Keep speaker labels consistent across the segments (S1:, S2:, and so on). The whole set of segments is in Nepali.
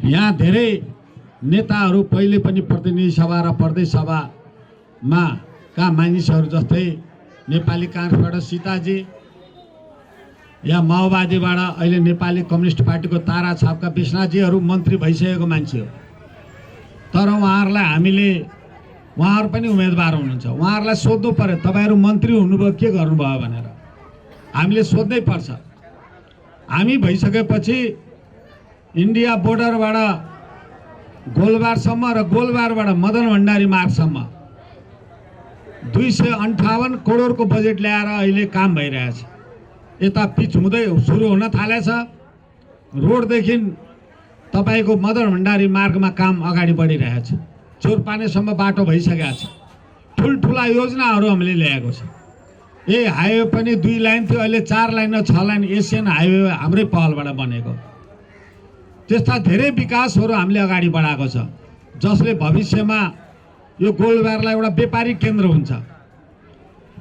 S1: यहाँ धेरै नेताहरू पहिले पनि प्रतिनिधि सभा र प्रदेश सभामा का मानिसहरू जस्तै नेपाली काङ्ग्रेसबाट सीताजी या माओवादीबाट अहिले नेपाली कम्युनिस्ट पार्टीको तारा छापका विश्वनाथजीहरू मन्त्री भइसकेको मान्छे हो। तर उहाँहरू पनि उम्मेदवार हुनुहुन्छ। उहाँहरूलाई सोध्नु पर्यो तपाईहरु मन्त्री हुनुभयो के गर्नुभयो भनेर हामीले सोध्नै पर्छ। हामी भइसकेपछि इन्डिया बोर्डरबाट गोलबारसम्म र गोलबारबाट मदन भण्डारी मार्गसम्म 258 करोडको बजेट ल्याएर अहिले काम भइरहेछ। यता पिच हुँदै सुरु हुन थालेछ। रोडदेखि तपाईको मदन भण्डारी मार्गमा काम अगाडि बढिरहेछ। चोरपानेसम्म बाटो भइसकेको छ। ठुलठुला योजनाहरू हामीले ल्याएको छ। हाइवे पनि 2 लाइन थियो, अहिले 4 लाइन र 6 लाइन एसियन हाइवे हाम्रै पहलबाट बनेको। त्यस्ता धेरै विकासहरू हामीले अगाडि बढाएको छ, जसले भविष्यमा यो गोलबारलाई एउटा व्यापारिक केन्द्र हुन्छ।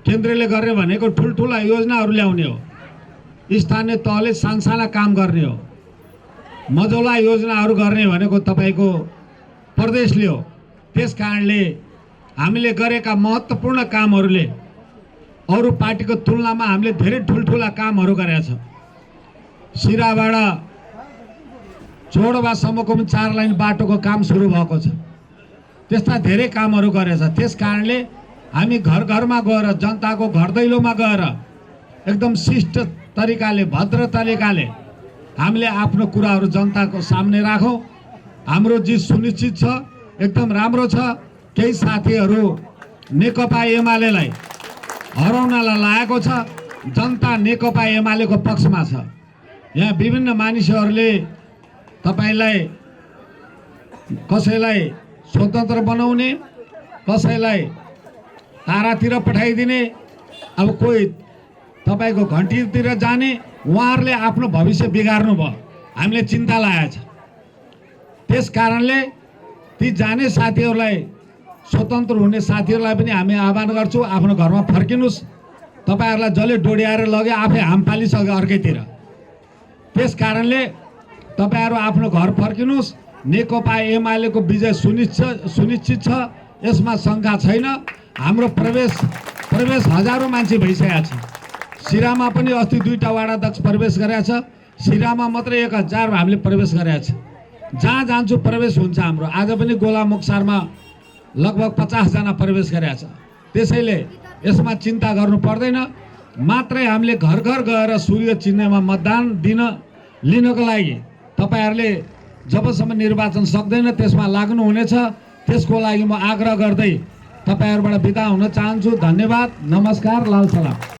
S1: केन्द्रले गर्ने भनेको ठुलठुला योजनाहरू ल्याउने हो। स्थानीय तहले सानसाना काम गर्ने हो। मझौला योजनाहरू गर्ने भनेको तपाईको प्रदेशले हो। त्यसकारणले हामीले गरेका महत्त्वपूर्ण कामहरूले अरू पार्टीको तुलनामा हामीले धेरै ठुलठुला कामहरू गरेका छौं। सिराबाट जोडवासम्मको 4 लाइन बाटोको काम सुरु भएको छ। त्यस्ता धेरै कामहरू गरेछ। त्यसकारणले हामी घर घरमा गएर जनताको घर दैलोमा गएर एकदम शिष्ट तरिकाले भद्र तरिकाले हामीले आफ्नो कुराहरू जनताको सामने राखौं। हाम्रो जित सुनिश्चित छ, एकदम राम्रो छ। केही साथीहरू नेकपा एमालेलाई हराउनलाई लागेको छ। जनता नेकपा एमालेको पक्षमा छ। यहाँ विभिन्न मानिसहरूले तपाईलाई कसैलाई स्वतन्त्र बनाउने, कसैलाई तारातिर पठाइदिने, अब कोही तपाईको घण्टीतिर जाने, उहाँहरूले आफ्नो भविष्य बिगार्नु भयो। हामीले चिन्ता लागेको छ। त्यसकारणले ती जाने साथीहरूलाई, स्वतन्त्र हुने साथीहरूलाई पनि हामी आह्वान गर्छौं, आफ्नो घरमा फर्किनुस्। तपाईहरुलाई जसले डोड्याएर लगे आफै हाम फालिसक्यो अर्कैतिर। त्यसकारणले तपाईहरु आफ्नो घर फर्किनुस्। नेकपा एमालेको विजय सुनिश्चित छ। यसमा शंका छैन। हाम्रो प्रवेश हजारौं मान्छे भइसकेको छ। सिरामा पनि अस्ति 2टा वाडाध्यक्ष प्रवेश गरेका छ। सिरामा मात्रै 1000 हामीले प्रवेश गरेका छ। जहाँ जान्छु प्रवेश हुन्छ हाम्रो। आज पनि गोलामुखसारमा लगभग 50 जना प्रवेश गरेका छ। त्यसैले यसमा चिन्ता गर्नु पर्दैन। मात्रै हामीले घर घर गएर सूर्य चिन्हमा मतदान लिनको लागि तपाईहरुले जबसम्म निर्वाचन सक्दैन त्यसमा लाग्नु हुनेछ। त्यसको लागि म आग्रह गर्दै तपाईहरुबाट बिदा हुन चाहन्छु। धन्यवाद, नमस्कार, लाल सलाम।